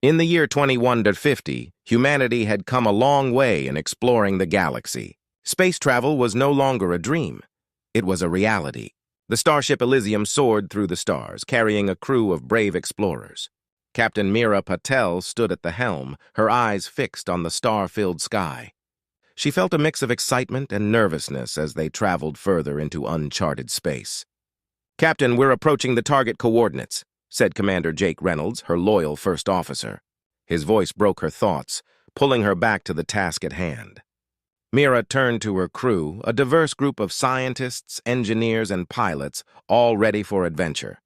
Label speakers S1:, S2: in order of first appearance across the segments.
S1: In the year 2150, humanity had come a long way in exploring the galaxy. Space travel was no longer a dream. It was a reality. The starship Elysium soared through the stars, carrying a crew of brave explorers. Captain Meera Patel stood at the helm, her eyes fixed on the star-filled sky. She felt a mix of excitement and nervousness as they traveled further into uncharted space. "Captain, we're approaching the target coordinates," said Commander Jake Reynolds, her loyal first officer. His voice broke her thoughts, pulling her back to the task at hand. Meera turned to her crew, a diverse group of scientists, engineers, and pilots, all ready for adventure.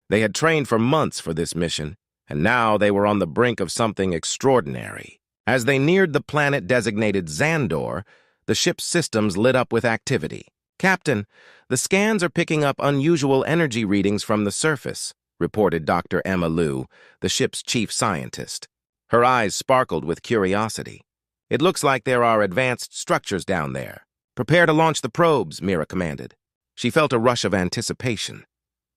S1: They had trained for months for this mission, and now they were on the brink of something extraordinary. As they neared the planet designated Xandor, the ship's systems lit up with activity. "Captain, the scans are picking up unusual energy readings from the surface," reported Dr. Emma Liu, the ship's chief scientist. Her eyes sparkled with curiosity. "It looks like there are advanced structures down there. Prepare to launch the probes," Meera commanded. She felt a rush of anticipation.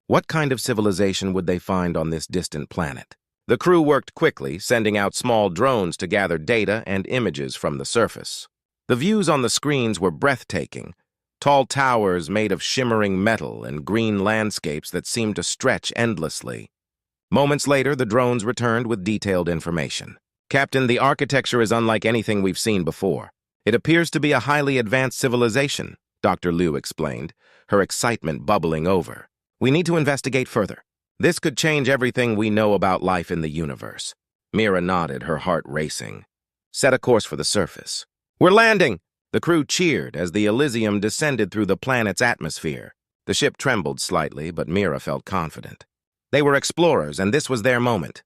S1: What kind of civilization would they find on this distant planet? The crew worked quickly, sending out small drones to gather data and images from the surface. The views on the screens were breathtaking. Tall towers made of shimmering metal and green landscapes that seemed to stretch endlessly. Moments later, the drones returned with detailed information. "Captain, the architecture is unlike anything we've seen before. It appears to be a highly advanced civilization," Dr. Liu explained, her excitement bubbling over. "We need to investigate further. This could change everything we know about life in the universe." Meera nodded, her heart racing. "Set a course for the surface." "We're landing!" The crew cheered as the Elysium descended through the planet's atmosphere. The ship trembled slightly, but Meera felt confident. They were explorers, and this was their moment.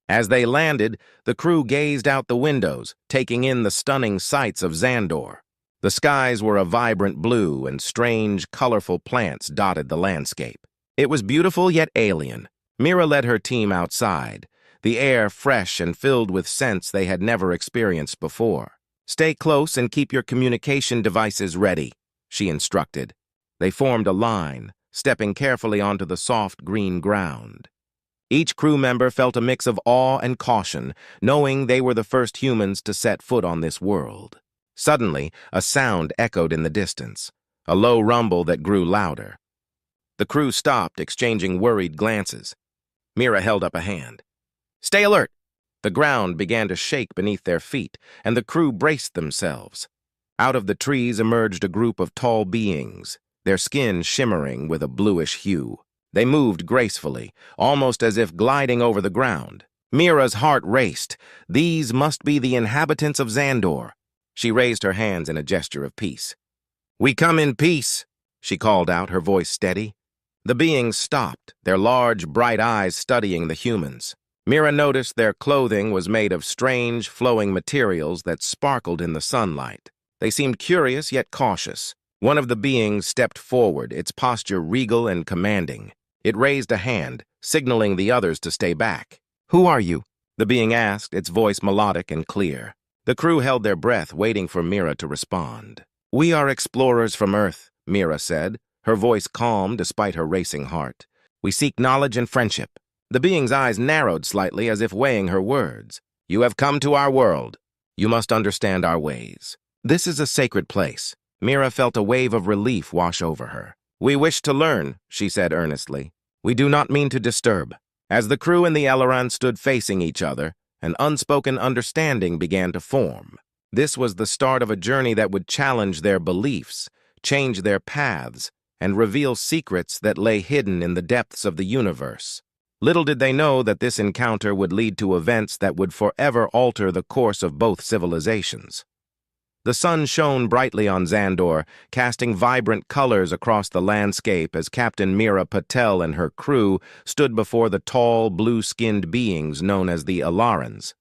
S1: As they landed, the crew gazed out the windows, taking in the stunning sights of Xandor. The skies were a vibrant blue, and strange, colorful plants dotted the landscape. It was beautiful yet alien. Meera led her team outside, the air fresh and filled with scents they had never experienced before. "Stay close and keep your communication devices ready," she instructed. They formed a line, stepping carefully onto the soft green ground. Each crew member felt a mix of awe and caution, knowing they were the first humans to set foot on this world. Suddenly, a sound echoed in the distance, a low rumble that grew louder. The crew stopped, exchanging worried glances. Meera held up a hand. "Stay alert!" The ground began to shake beneath their feet, and the crew braced themselves. Out of the trees emerged a group of tall beings, their skin shimmering with a bluish hue. They moved gracefully, almost as if gliding over the ground. Meera's heart raced. These must be the inhabitants of Xandor. She raised her hands in a gesture of peace. "We come in peace," she called out, her voice steady. The beings stopped, their large, bright eyes studying the humans. Meera noticed their clothing was made of strange, flowing materials that sparkled in the sunlight. They seemed curious yet cautious. One of the beings stepped forward, its posture regal and commanding. It raised a hand, signaling the others to stay back. "Who are you?" the being asked, its voice melodic and clear. The crew held their breath, waiting for Meera to respond. "We are explorers from Earth," Meera said, her voice calm despite her racing heart. "We seek knowledge and friendship." The being's eyes narrowed slightly as if weighing her words. "You have come to our world. You must understand our ways. This is a sacred place." Meera felt a wave of relief wash over her. "We wish to learn," she said earnestly. "We do not mean to disturb." As the crew and the Eleran stood facing each other, an unspoken understanding began to form. This was the start of a journey that would challenge their beliefs, change their paths, and reveal secrets that lay hidden in the depths of the universe. Little did they know that this encounter would lead to events that would forever alter the course of both civilizations. The sun shone brightly on Xandor, casting vibrant colors across the landscape as Captain Meera Patel and her crew stood before the tall, blue-skinned beings known as the Alarans.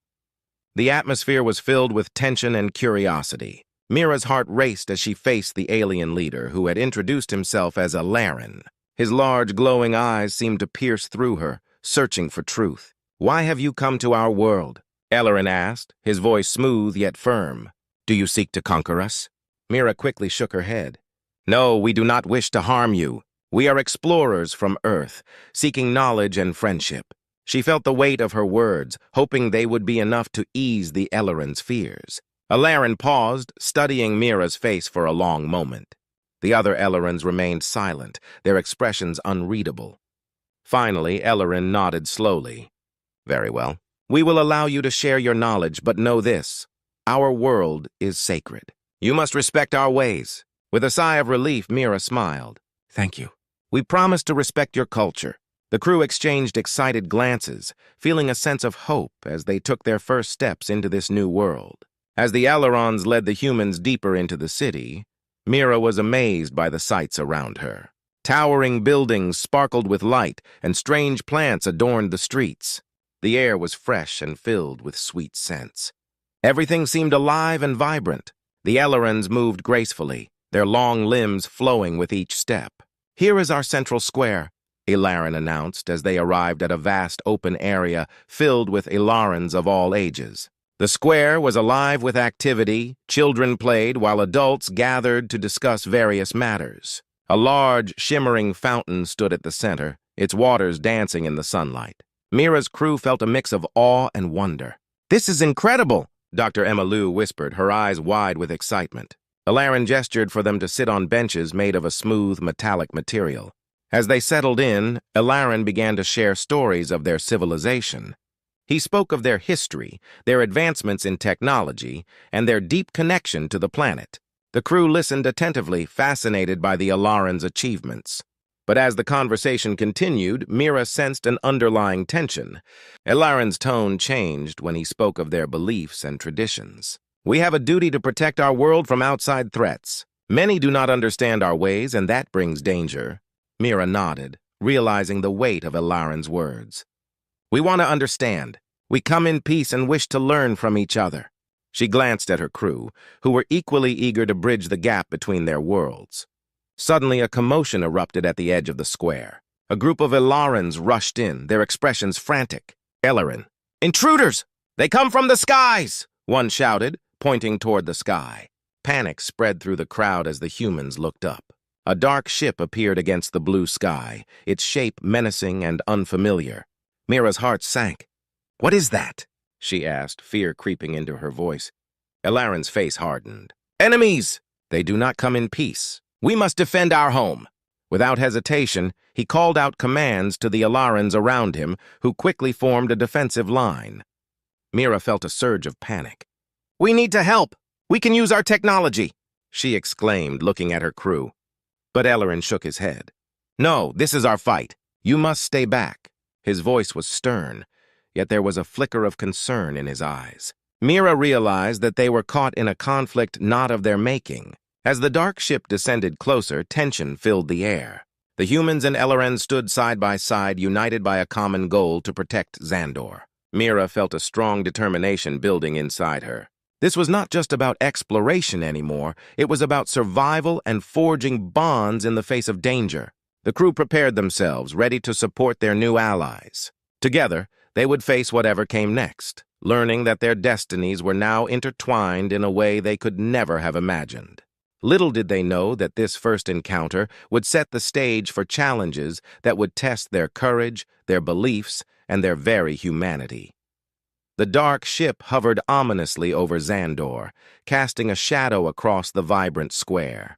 S1: The atmosphere was filled with tension and curiosity. Meera's heart raced as she faced the alien leader, who had introduced himself as Alaran. His large, glowing eyes seemed to pierce through her, searching for truth. "Why have you come to our world?" Alaran asked, his voice smooth yet firm. "Do you seek to conquer us?" Meera quickly shook her head. "No, we do not wish to harm you. We are explorers from Earth, seeking knowledge and friendship." She felt the weight of her words, hoping they would be enough to ease the Elleran's fears. Alarin paused, studying Mira's face for a long moment. The other Ellerans remained silent, their expressions unreadable. Finally, Elleran nodded slowly. "Very well. We will allow you to share your knowledge, but know this. Our world is sacred. You must respect our ways." With a sigh of relief, Mira smiled. "Thank you. We promise to respect your culture." The crew exchanged excited glances, feeling a sense of hope as they took their first steps into this new world. As the Ailerons led the humans deeper into the city, Mira was amazed by the sights around her. Towering buildings sparkled with light, and strange plants adorned the streets. The air was fresh and filled with sweet scents. Everything seemed alive and vibrant. The Ailerons moved gracefully, their long limbs flowing with each step. "Here is our central square," Ilarin announced as they arrived at a vast open area filled with Ilarans of all ages. The square was alive with activity, children played while adults gathered to discuss various matters. A large, shimmering fountain stood at the center, its waters dancing in the sunlight. Mira's crew felt a mix of awe and wonder. "This is incredible," Dr. Emmylou whispered, her eyes wide with excitement. Ilarin gestured for them to sit on benches made of a smooth, metallic material. As they settled in, Ilarin began to share stories of their civilization. He spoke of their history, their advancements in technology, and their deep connection to the planet. The crew listened attentively, fascinated by the Ilaran's achievements. But as the conversation continued, Mira sensed an underlying tension. Ilarin's tone changed when he spoke of their beliefs and traditions. "We have a duty to protect our world from outside threats. Many do not understand our ways, and that brings danger." Mira nodded, realizing the weight of Ilarin's words. "We want to understand. We come in peace and wish to learn from each other." She glanced at her crew, who were equally eager to bridge the gap between their worlds. Suddenly, a commotion erupted at the edge of the square. A group of Ilarans rushed in, their expressions frantic. Aileron. "Intruders! They come from the skies!" one shouted, pointing toward the sky. Panic spread through the crowd as the humans looked up. A dark ship appeared against the blue sky, its shape menacing and unfamiliar. Mira's heart sank. "What is that?" she asked, fear creeping into her voice. Ilarin's face hardened. "Enemies! They do not come in peace. We must defend our home." Without hesitation, he called out commands to the Ilarans around him, who quickly formed a defensive line. Mira felt a surge of panic. "We need to help. We can use our technology," she exclaimed, looking at her crew. But Aileron shook his head. "No, this is our fight. You must stay back." His voice was stern, yet there was a flicker of concern in his eyes. Mira realized that they were caught in a conflict not of their making. As the dark ship descended closer, tension filled the air. The humans and Elleran stood side by side, united by a common goal to protect Xandor. Mira felt a strong determination building inside her. This was not just about exploration anymore, it was about survival and forging bonds in the face of danger. The crew prepared themselves, ready to support their new allies. Together, they would face whatever came next, learning that their destinies were now intertwined in a way they could never have imagined. Little did they know that this first encounter would set the stage for challenges that would test their courage, their beliefs, and their very humanity. The dark ship hovered ominously over Xandor, casting a shadow across the vibrant square.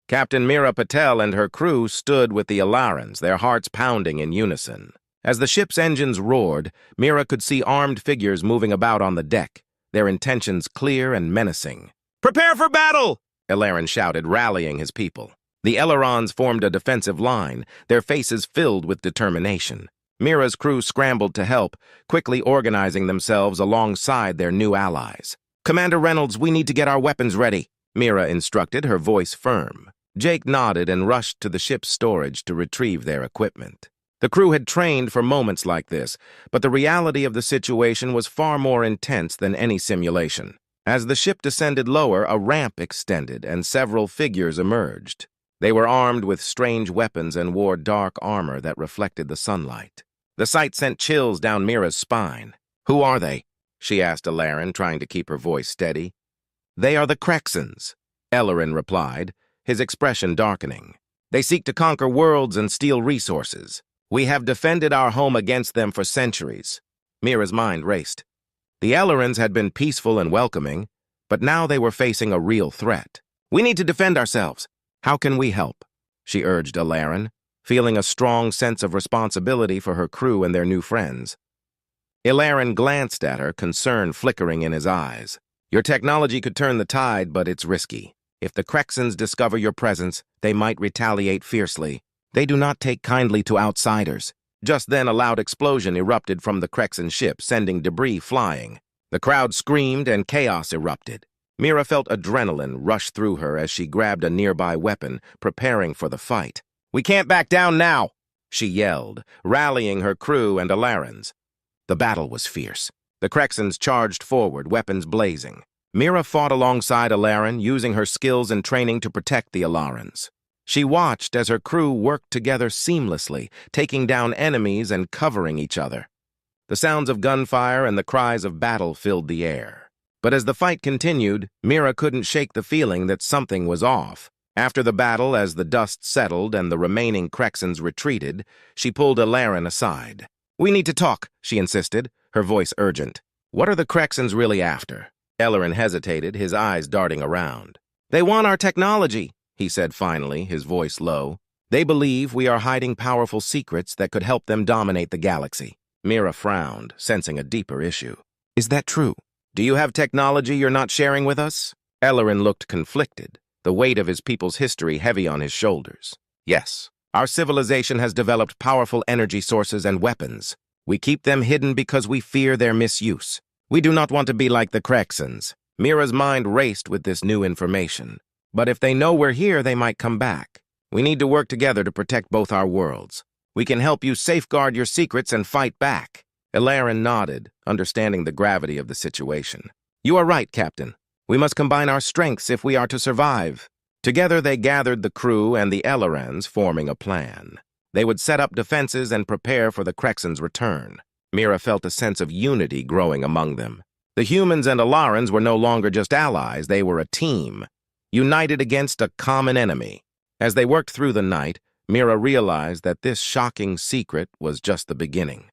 S1: Captain Mira Patel and her crew stood with the Ilarans, their hearts pounding in unison. As the ship's engines roared, Mira could see armed figures moving about on the deck, their intentions clear and menacing. "Prepare for battle!" Ilaran shouted, rallying his people. The Ellerons formed a defensive line, their faces filled with determination. Mira's crew scrambled to help, quickly organizing themselves alongside their new allies. "Commander Reynolds, we need to get our weapons ready," Mira instructed, her voice firm. Jake nodded and rushed to the ship's storage to retrieve their equipment. The crew had trained for moments like this, but the reality of the situation was far more intense than any simulation. As the ship descended lower, a ramp extended and several figures emerged. They were armed with strange weapons and wore dark armor that reflected the sunlight. The sight sent chills down Mira's spine. "Who are they?" she asked Ilaran, trying to keep her voice steady. "They are the Crexans," Aileron replied, his expression darkening. "They seek to conquer worlds and steal resources. We have defended our home against them for centuries. Mira's mind raced. The Ellerons had been peaceful and welcoming, but now they were facing a real threat. We need to defend ourselves. How can we help? She urged Eleron, feeling a strong sense of responsibility for her crew and their new friends. Eleron glanced at her, concern flickering in his eyes. Your technology could turn the tide, but it's risky. If the Crexons discover your presence, they might retaliate fiercely. They do not take kindly to outsiders. Just then, a loud explosion erupted from the Crexon ship, sending debris flying. The crowd screamed and chaos erupted. Mira felt adrenaline rush through her as she grabbed a nearby weapon, preparing for the fight. We can't back down now, she yelled, rallying her crew and Alarans. The battle was fierce. The Crexons charged forward, weapons blazing. Mira fought alongside Alaran, using her skills and training to protect the Alarans. She watched as her crew worked together seamlessly, taking down enemies and covering each other. The sounds of gunfire and the cries of battle filled the air. But as the fight continued, Mira couldn't shake the feeling that something was off. After the battle, as the dust settled and the remaining Crexons retreated, she pulled Alaran aside. We need to talk, she insisted, her voice urgent. What are the Crexons really after? Eleron hesitated, his eyes darting around. They want our technology, he said finally, his voice low. They believe we are hiding powerful secrets that could help them dominate the galaxy. Mira frowned, sensing a deeper issue. Is that true? Do you have technology you're not sharing with us? Eleron looked conflicted, the weight of his people's history heavy on his shoulders. Yes, our civilization has developed powerful energy sources and weapons. We keep them hidden because we fear their misuse. We do not want to be like the Crexons. Mira's mind raced with this new information. But if they know we're here, they might come back. We need to work together to protect both our worlds. We can help you safeguard your secrets and fight back. Eleron nodded, understanding the gravity of the situation. You are right, Captain. We must combine our strengths if we are to survive. Together they gathered the crew and the Ellerans, forming a plan. They would set up defenses and prepare for the Crexons' return. Mira felt a sense of unity growing among them. The humans and Alarans were no longer just allies, they were a team, united against a common enemy. As they worked through the night, Mira realized that this shocking secret was just the beginning.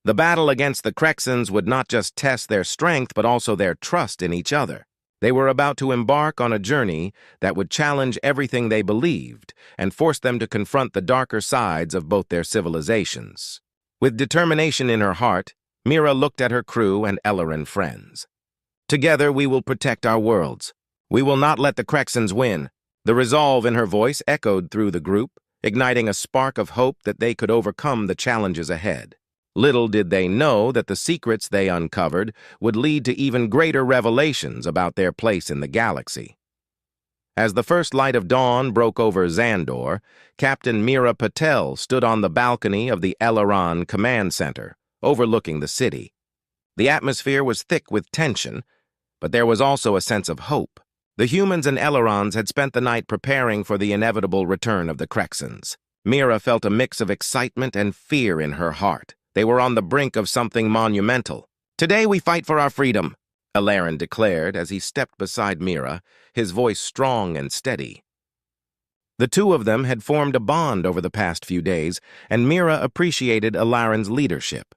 S1: The battle against the Crexons would not just test their strength, but also their trust in each other. They were about to embark on a journey that would challenge everything they believed and force them to confront the darker sides of both their civilizations. With determination in her heart, Mira looked at her crew and Elleran friends. Together we will protect our worlds. We will not let the Crexons win. The resolve in her voice echoed through the group, igniting a spark of hope that they could overcome the challenges ahead. Little did they know that the secrets they uncovered would lead to even greater revelations about their place in the galaxy. As the first light of dawn broke over Xandor, Captain Mira Patel stood on the balcony of the Elleron Command Center, overlooking the city. The atmosphere was thick with tension, but there was also a sense of hope. The humans and Ellerons had spent the night preparing for the inevitable return of the Crexons. Mira felt a mix of excitement and fear in her heart. They were on the brink of something monumental. Today we fight for our freedom, Eleron declared as he stepped beside Mira, his voice strong and steady. The two of them had formed a bond over the past few days, and Mira appreciated Alaran's leadership.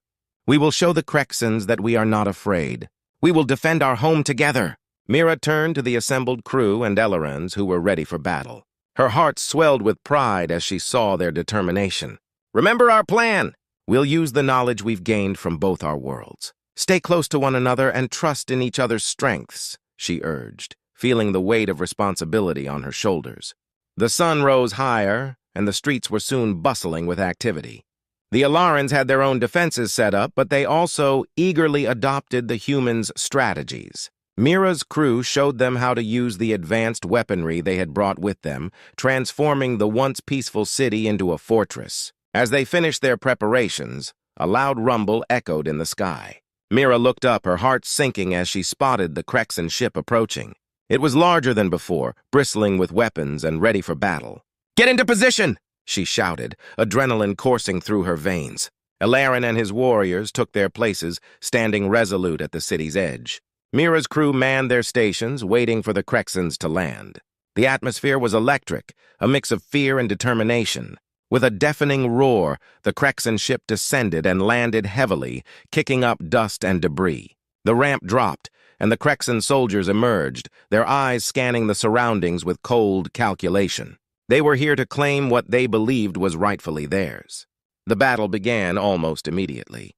S1: We will show the Crexons that we are not afraid. We will defend our home together. Mira turned to the assembled crew and Ellerans who were ready for battle. Her heart swelled with pride as she saw their determination. Remember our plan. We'll use the knowledge we've gained from both our worlds. Stay close to one another and trust in each other's strengths, she urged, feeling the weight of responsibility on her shoulders. The sun rose higher, and the streets were soon bustling with activity. The Alarans had their own defenses set up, but they also eagerly adopted the humans' strategies. Mira's crew showed them how to use the advanced weaponry they had brought with them, transforming the once peaceful city into a fortress. As they finished their preparations, a loud rumble echoed in the sky. Mira looked up, her heart sinking as she spotted the Crexon ship approaching. It was larger than before, bristling with weapons and ready for battle. "Get into position!" she shouted, adrenaline coursing through her veins. Eleron and his warriors took their places, standing resolute at the city's edge. Mira's crew manned their stations, waiting for the Crexons to land. The atmosphere was electric, a mix of fear and determination. With a deafening roar, the Crexan ship descended and landed heavily, kicking up dust and debris. The ramp dropped, and the Crexan soldiers emerged, their eyes scanning the surroundings with cold calculation. They were here to claim what they believed was rightfully theirs. The battle began almost immediately.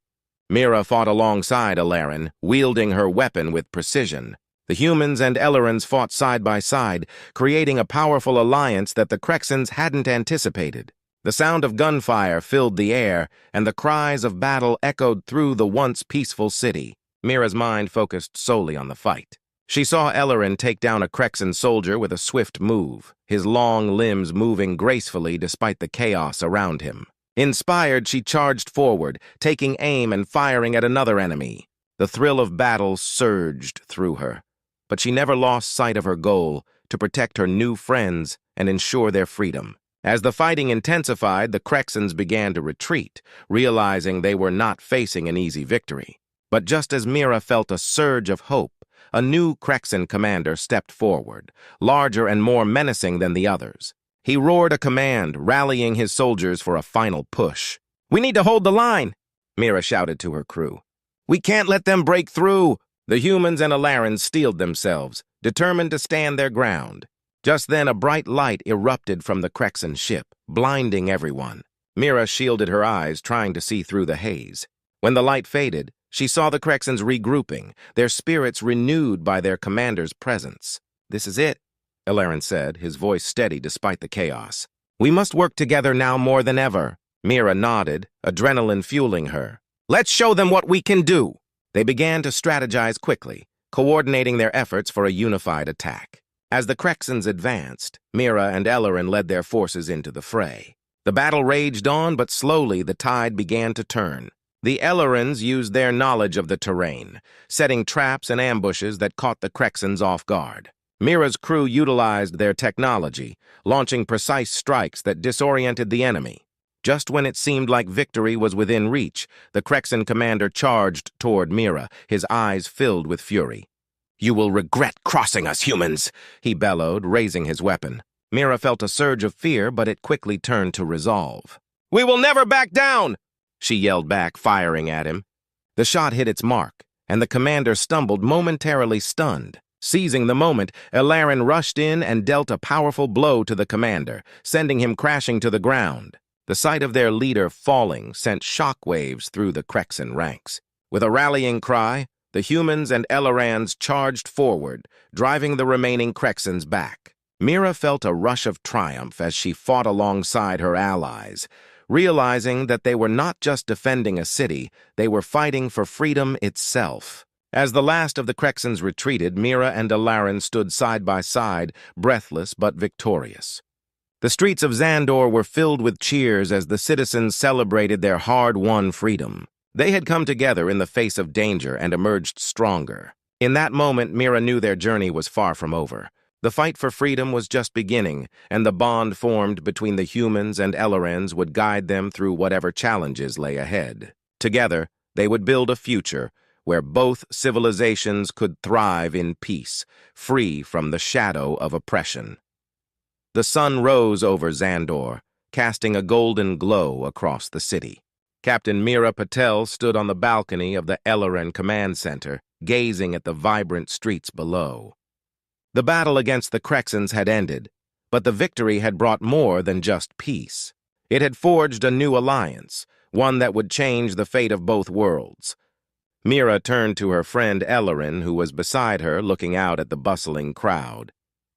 S1: Mira fought alongside Alarin, wielding her weapon with precision. The humans and Ellerans fought side by side, creating a powerful alliance that the Crexans hadn't anticipated. The sound of gunfire filled the air, and the cries of battle echoed through the once peaceful city. Mira's mind focused solely on the fight. She saw Ellerin take down a Crexan soldier with a swift move, his long limbs moving gracefully despite the chaos around him. Inspired, she charged forward, taking aim and firing at another enemy. The thrill of battle surged through her, but she never lost sight of her goal, to protect her new friends and ensure their freedom. As the fighting intensified, the Crexans began to retreat, realizing they were not facing an easy victory. But just as Mira felt a surge of hope, a new Crexan commander stepped forward, larger and more menacing than the others. He roared a command, rallying his soldiers for a final push. "We need to hold the line," Mira shouted to her crew. "We can't let them break through." The humans and Alarans steeled themselves, determined to stand their ground. Just then, a bright light erupted from the Crexan ship, blinding everyone. Mira shielded her eyes, trying to see through the haze. When the light faded, she saw the Crexans regrouping, their spirits renewed by their commander's presence. "This is it," Alarin said, his voice steady despite the chaos. "We must work together now more than ever." Mira nodded, adrenaline fueling her. "Let's show them what we can do." They began to strategize quickly, coordinating their efforts for a unified attack. As the Crexans advanced, Mira and Ellerin led their forces into the fray. The battle raged on, but slowly the tide began to turn. The Ellerans used their knowledge of the terrain, setting traps and ambushes that caught the Crexans off guard. Mira's crew utilized their technology, launching precise strikes that disoriented the enemy. Just when it seemed like victory was within reach, the Crexan commander charged toward Mira, his eyes filled with fury. "You will regret crossing us, humans," he bellowed, raising his weapon. Mira felt a surge of fear, but it quickly turned to resolve. "We will never back down!" she yelled back, firing at him. The shot hit its mark, and the commander stumbled, momentarily stunned. Seizing the moment, Alarin rushed in and dealt a powerful blow to the commander, sending him crashing to the ground. The sight of their leader falling sent shockwaves through the Crexan ranks. With a rallying cry, the humans and Ellerans charged forward, driving the remaining Crexans back. Mira felt a rush of triumph as she fought alongside her allies, realizing that they were not just defending a city, they were fighting for freedom itself. As the last of the Crexans retreated, Mira and Alarin stood side by side, breathless but victorious. The streets of Xandor were filled with cheers as the citizens celebrated their hard-won freedom. They had come together in the face of danger and emerged stronger. In that moment, Mira knew their journey was far from over. The fight for freedom was just beginning, and the bond formed between the humans and Ellerans would guide them through whatever challenges lay ahead. Together, they would build a future where both civilizations could thrive in peace, free from the shadow of oppression. The sun rose over Xandor, casting a golden glow across the city. Captain Mira Patel stood on the balcony of the Elleran Command Center, gazing at the vibrant streets below. The battle against the Crexans had ended, but the victory had brought more than just peace. It had forged a new alliance, one that would change the fate of both worlds. Mira turned to her friend Ellerin, who was beside her, looking out at the bustling crowd.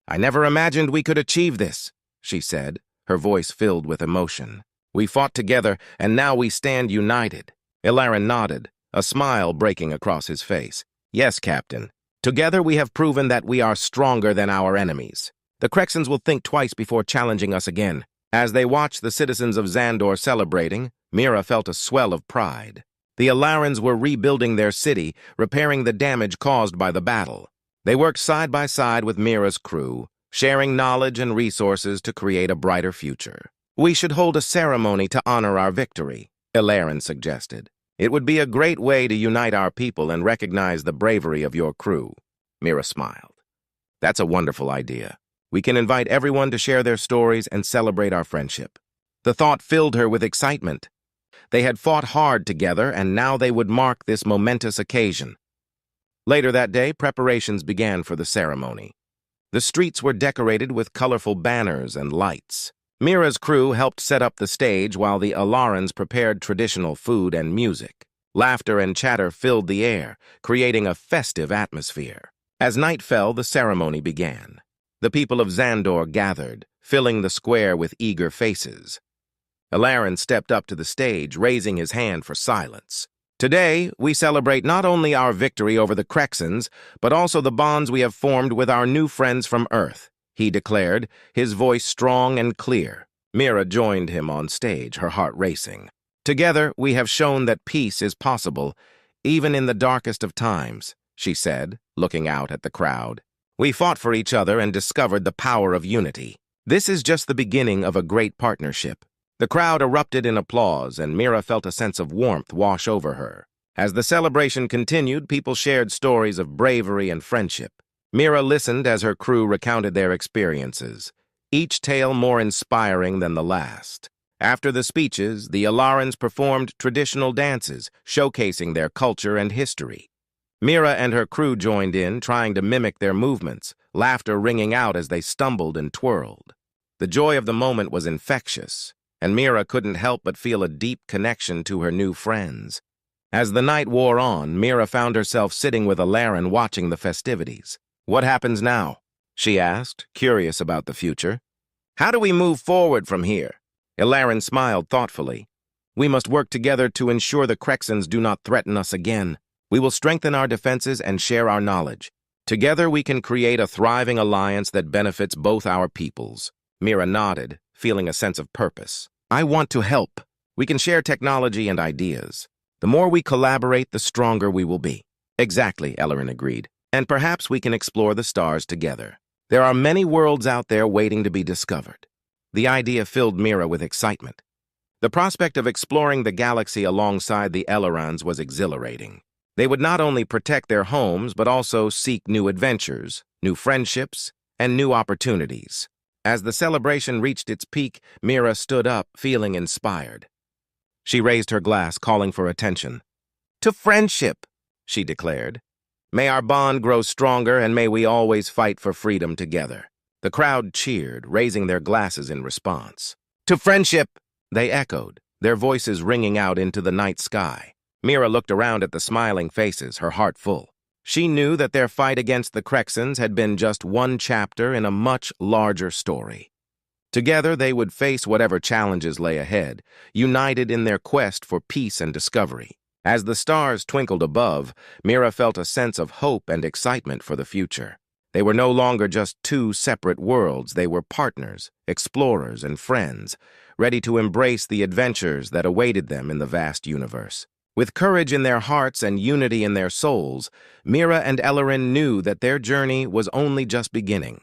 S1: "I never imagined we could achieve this," she said, her voice filled with emotion. "We fought together, and now we stand united." Alarin nodded, a smile breaking across his face. "Yes, Captain. Together we have proven that we are stronger than our enemies. The Crexans will think twice before challenging us again." As they watched the citizens of Xandor celebrating, Mira felt a swell of pride. The Alarans were rebuilding their city, repairing the damage caused by the battle. They worked side by side with Mira's crew, sharing knowledge and resources to create a brighter future. "We should hold a ceremony to honor our victory," Alarin suggested. "It would be a great way to unite our people and recognize the bravery of your crew." Mira smiled. "That's a wonderful idea. We can invite everyone to share their stories and celebrate our friendship." The thought filled her with excitement. They had fought hard together, and now they would mark this momentous occasion. Later that day, preparations began for the ceremony. The streets were decorated with colorful banners and lights. Mira's crew helped set up the stage while the Alarans prepared traditional food and music. Laughter and chatter filled the air, creating a festive atmosphere. As night fell, the ceremony began. The people of Xandor gathered, filling the square with eager faces. Alarin stepped up to the stage, raising his hand for silence. Today, we celebrate not only our victory over the Crexans, but also the bonds we have formed with our new friends from Earth, he declared, his voice strong and clear. Mira joined him on stage, her heart racing. Together, we have shown that peace is possible, even in the darkest of times, she said, looking out at the crowd. We fought for each other and discovered the power of unity. This is just the beginning of a great partnership. The crowd erupted in applause, and Mira felt a sense of warmth wash over her. As the celebration continued, people shared stories of bravery and friendship. Mira listened as her crew recounted their experiences, each tale more inspiring than the last. After the speeches, the Alarans performed traditional dances, showcasing their culture and history. Mira and her crew joined in, trying to mimic their movements, laughter ringing out as they stumbled and twirled. The joy of the moment was infectious, and Mira couldn't help but feel a deep connection to her new friends. As the night wore on, Mira found herself sitting with Alarin watching the festivities. What happens now? She asked, curious about the future. How do we move forward from here? Alarin smiled thoughtfully. We must work together to ensure the Crexans do not threaten us again. We will strengthen our defenses and share our knowledge. Together we can create a thriving alliance that benefits both our peoples. Mira nodded, feeling a sense of purpose. I want to help. We can share technology and ideas. The more we collaborate, the stronger we will be. Exactly, Alarin agreed. And perhaps we can explore the stars together. There are many worlds out there waiting to be discovered. The idea filled Mira with excitement. The prospect of exploring the galaxy alongside the Alarans was exhilarating. They would not only protect their homes, but also seek new adventures, new friendships, and new opportunities. As the celebration reached its peak, Mira stood up, feeling inspired. She raised her glass, calling for attention. To friendship, she declared. May our bond grow stronger, and may we always fight for freedom together. The crowd cheered, raising their glasses in response. To friendship, they echoed, their voices ringing out into the night sky. Mira looked around at the smiling faces, her heart full. She knew that their fight against the Crexans had been just one chapter in a much larger story. Together, they would face whatever challenges lay ahead, united in their quest for peace and discovery. As the stars twinkled above, Mira felt a sense of hope and excitement for the future. They were no longer just two separate worlds. They were partners, explorers, and friends, ready to embrace the adventures that awaited them in the vast universe. With courage in their hearts and unity in their souls, Mira and Alarin knew that their journey was only just beginning.